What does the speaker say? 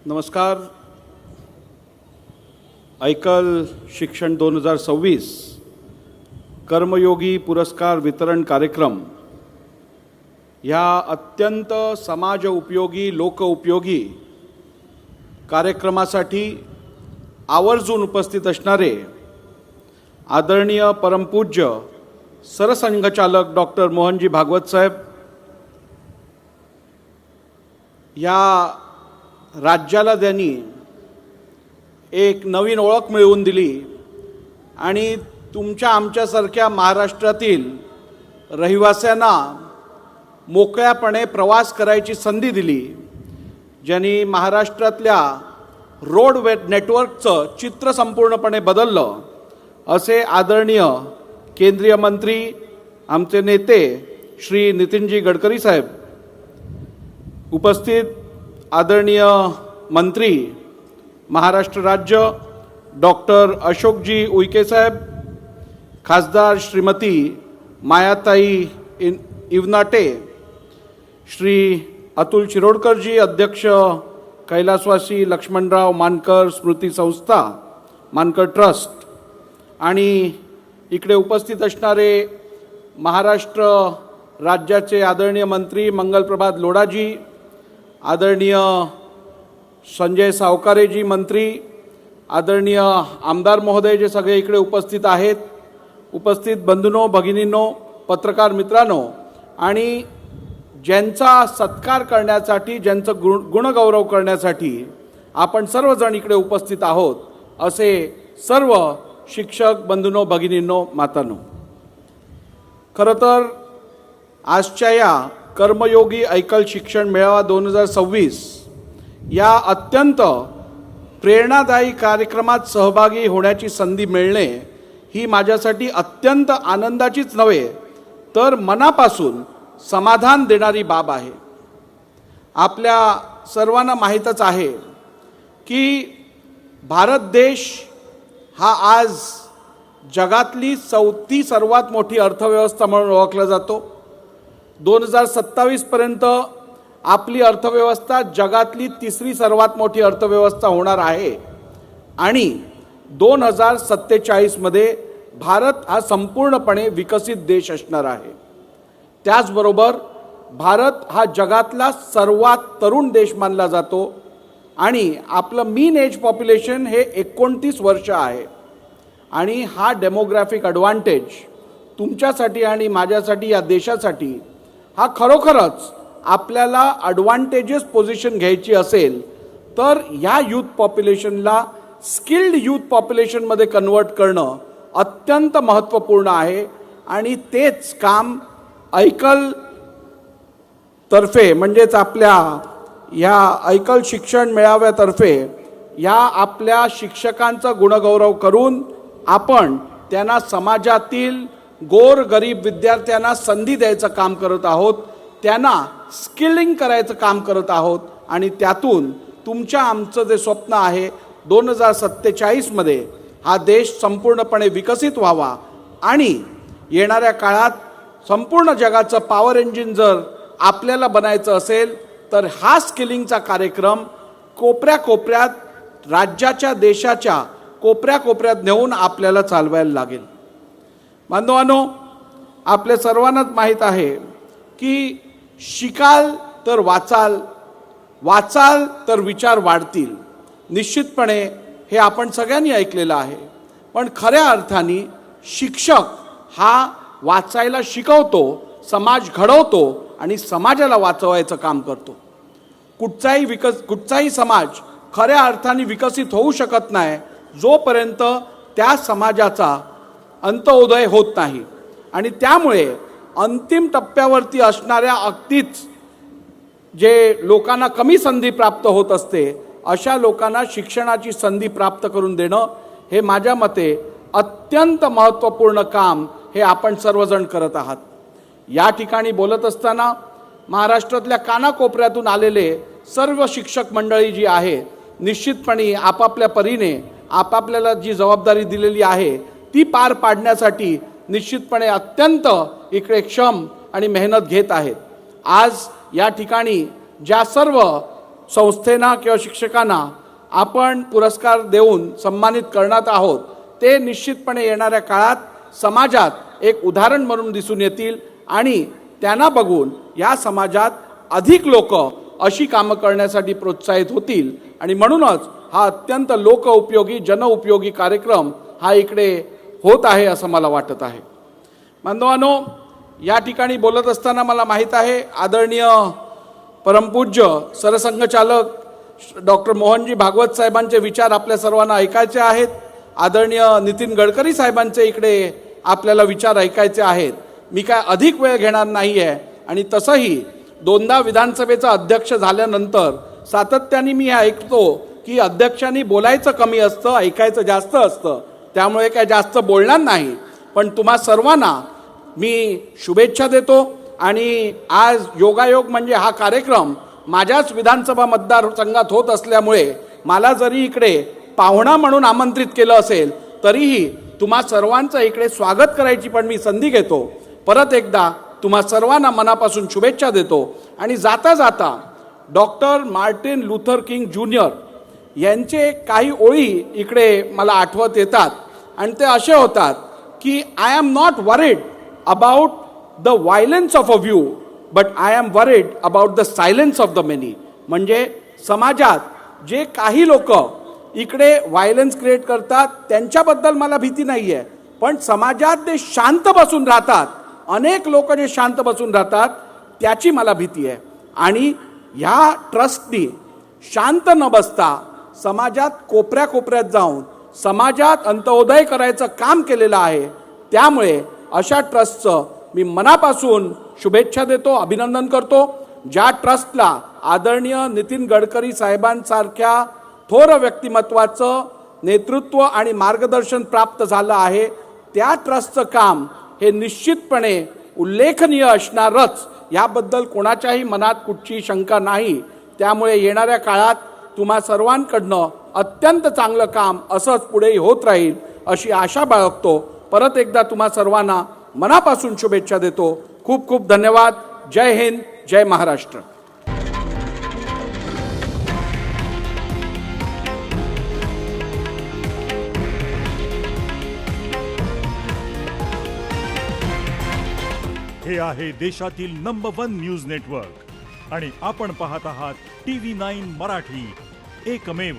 नमस्कार. ऐकल शिक्षण 2026 कर्मयोगी पुरस्कार वितरण कार्यक्रम ह्या अत्यंत समाज उपयोगी लोक उपयोगी कार्यक्रमासाठी आवर्जून उपस्थित असणारे आदरणीय परमपूज्य सरसंघचालक डॉक्टर मोहनजी भागवत साहेब, या राज्याला त्यांनी एक नवीन ओळख मिळवून दिली आणि तुमच्या आमच्यासारख्या महाराष्ट्रातील रहिवाशांना मोकळ्यापणे प्रवास करायची संधी दिली, ज्यांनी महाराष्ट्रातल्या रोड नेटवर्कचं चित्र संपूर्णपणे बदललं, असे आदरणीय केंद्रीय मंत्री आमचे नेते श्री नितीनजी गडकरी साहेब, उपस्थित आदरणीय मंत्री महाराष्ट्र राज्य डॉक्टर अशोकजी उईके साहेब, खासदार श्रीमती मायाताई इवनाटे, श्री अतुल शिरोडकरजी, अध्यक्ष कैलासवासी लक्ष्मणराव मानकर स्मृती संस्था मानकर ट्रस्ट, आणि इकडे उपस्थित असणारे महाराष्ट्र राज्याचे आदरणीय मंत्री मंगलप्रभात लोढाजी, आदरणीय संजय सावकारेजी मंत्री, आदरणीय आमदार महोदय जे सगळे इकडे उपस्थित आहेत, उपस्थित बंधूंनो, भगिनींनो, पत्रकार मित्रांनो, आणि ज्यांचा सत्कार करण्यासाठी, ज्यांचं गुणगौरव करण्यासाठी आपण सर्वजण इकडे उपस्थित आहोत, असे सर्व शिक्षक बंधूंनो, भगिनींनो, मातांनो, खरं तर आजच्या या कर्मयोगी ऐकल शिक्षण मेळावा 2026 या अत्यंत प्रेरणादायी कार्यक्रमात सहभागी होण्याची संधी मिळणे ही माझ्यासाठी अत्यंत आनंदाचीच नव्हे तर मनापासून समाधान देणारी बाब आहे. आपल्या सर्वांना माहीतच आहे की भारत देश हा आज जगातली 4थी सर्वात मोठी अर्थव्यवस्था म्हणून ओळखला जातो. 2027 पर्यंत आपली अर्थव्यवस्था जगातली 3री सर्वात मोठी अर्थव्यवस्था होणार आहे आणि 2047 मध्ये भारत हा संपूर्णपणे विकसित देश असणार आहे. त्याचबरोबर भारत हा जगातला सर्वात तरुण देश मानला जातो आणि आपलं मीन एज पॉप्युलेशन हे 29 वर्ष आहे. आणि हा डेमोग्राफिक ॲडव्हान्टेज तुमच्यासाठी आणि माझ्यासाठी, या देशासाठी हा खरोखरच आपल्याला ॲडव्हान्टेजेस पोझिशन घ्यायची असेल तर या यूथ पॉप्युलेशनला स्किल्ड यूथ पॉप्युलेशनमध्ये कन्वर्ट करणं अत्यंत महत्त्वपूर्ण आहे. आणि तेच काम ऐकल तर्फे, म्हणजेच आपल्या या ऐकल शिक्षण मेळाव्यातर्फे या आपल्या शिक्षकांचा गुणगौरव करून आपण त्यांना समाजातील गोर गरीब विद्यार्थ्यांना संधी द्यायचं काम करत आहोत, त्यांना स्किलिंग करायचं काम करत आहोत. आणि त्यातून तुमच्या आमचं जे स्वप्न आहे 2047 मध्ये हा देश संपूर्णपणे विकसित व्हावा आणि येणाऱ्या काळात संपूर्ण जगाचं पॉवर इंजिन जर आपल्याला बनायचं असेल तर हा स्किलिंगचा कार्यक्रम कोपऱ्याकोपऱ्यात, राज्याच्या, देशाच्या कोपऱ्याकोपऱ्यात नेऊन आपल्याला चालवायला लागेल. बांधवांनो, आपल्या सर्वांनाच माहीत आहे की शिकाल तर वाचाल, वाचाल तर विचार वाढतील. निश्चितपणे हे आपण सगळ्यांनी ऐकलेलं आहे. पण खऱ्या अर्थाने शिक्षक हा वाचायला शिकवतो, समाज घडवतो आणि समाजाला वाचवायचं काम करतो. कुठचाही समाज खऱ्या अर्थाने विकसित होऊ शकत नाही जोपर्यंत त्या समाजाचा अंत्योदय होत नाही. आणि त्यामुळे अंतिम टप्प्यावरती असणाऱ्या, अगदीच जे लोकांना कमी संधी प्राप्त होत असते, अशा लोकांना शिक्षणाची संधी प्राप्त करून देणं हे माझ्या मते अत्यंत महत्त्वपूर्ण काम हे आपण सर्वजण करत आहात. या ठिकाणी बोलत असताना महाराष्ट्रातल्या कानाकोपऱ्यातून आलेले सर्व शिक्षक मंडळी जी आहे, निश्चितपणे आपापल्या परीने आपापल्याला जी जबाबदारी दिलेली आहे ती पार पाडण्यासाठी निश्चितपणे अत्यंत इकडे क्षम आणि मेहनत घेत आहेत. आज या ठिकाणी ज्या सर्व संस्थेना किंवा शिक्षकांना आपण पुरस्कार देऊन सन्मानित करणार आहोत ते निश्चितपणे येणाऱ्या काळात समाजात एक उदाहरण म्हणून दिसून येतील आणि त्यांना बघून या समाजात अधिक लोक अशी कामं करण्यासाठी प्रोत्साहित होतील आणि म्हणूनच हा अत्यंत लोकउपयोगी जनउपयोगी कार्यक्रम हा इकडे होत आहे असं मला वाटत आहे. बांधवांनो, या ठिकाणी बोलत असताना मला माहीत आहे आदरणीय परमपूज्य सरसंघचालक डॉक्टर मोहनजी भागवत साहेबांचे विचार आपल्या सर्वांना ऐकायचे आहेत. आदरणीय नितीन गडकरी साहेबांचे इकडे आपल्याला विचार ऐकायचे आहेत. मी काय अधिक वेळ घेणार नाही आहे आणि तसंही दोनदा विधानसभेचा अध्यक्ष झाल्यानंतर सातत्याने मी ऐकतो की अध्यक्षांनी बोलायचं कमी असतं, ऐकायचं जास्त असतं. त्यामुळे काय जास्त बोलणार नाही. पण तुम्हा सर्वांना मी शुभेच्छा देतो आणि आज योगायोग म्हणजे हा कार्यक्रम माझ्याच विधानसभा मतदारसंघात होत असल्यामुळे मला जरी इकडे पाहुणा म्हणून आमंत्रित केलं असेल तरीही तुम्हा सर्वांचं इकडे स्वागत करायची पण मी संधी घेतो. परत एकदा तुम्हा सर्वांना मनापासून शुभेच्छा देतो आणि जाता जाता doctor Martin Luther king junior यांचे काही ओळी इकडे मला आठवत येतात आणि ते असे होतात की I am not worried about the violence of a view but I am worried about the silence of the many. म्हणजे समाजात जे काही लोक इकडे व्हायलन्स क्रिएट करतात त्यांच्याबद्दल मला भीती नाही आहे, पण समाजात जे शांत बसून राहतात, अनेक लोक जे शांत बसून राहतात त्याची मला भीती आहे. आणि ह्या ट्रस्टनी शांत न बसता समाजात कोपऱ्या कोपऱ्यात जाऊन समाजात अंत्योदय करायचं काम केलेलं आहे. त्यामुळे अशा ट्रस्टचं मी मनापासून शुभेच्छा देतो, अभिनंदन करतो. ज्या ट्रस्टला आदरणीय नितीन गडकरी साहेबांसारख्या थोर व्यक्तिमत्वाचं नेतृत्व आणि मार्गदर्शन प्राप्त झालं आहे त्या ट्रस्टचं काम हे निश्चितपणे उल्लेखनीय असणारच, याबद्दल कोणाच्याही मनात कुठची शंका नाही. त्यामुळे येणाऱ्या काळात तुम्हा सर्वांकडनं अत्यंत चांगलं काम असंच पुढेही होत राहील अशी आशा बाळगतो. परत एकदा तुम्हा सर्वांना मनापासून शुभेच्छा देतो. खूप खूप धन्यवाद. जय हिंद, जय महाराष्ट्र. हे आहे देशातील नंबर 1 न्यूज नेटवर्क आणि आपण पाहत आहात TV9 मराठी, एकमेव.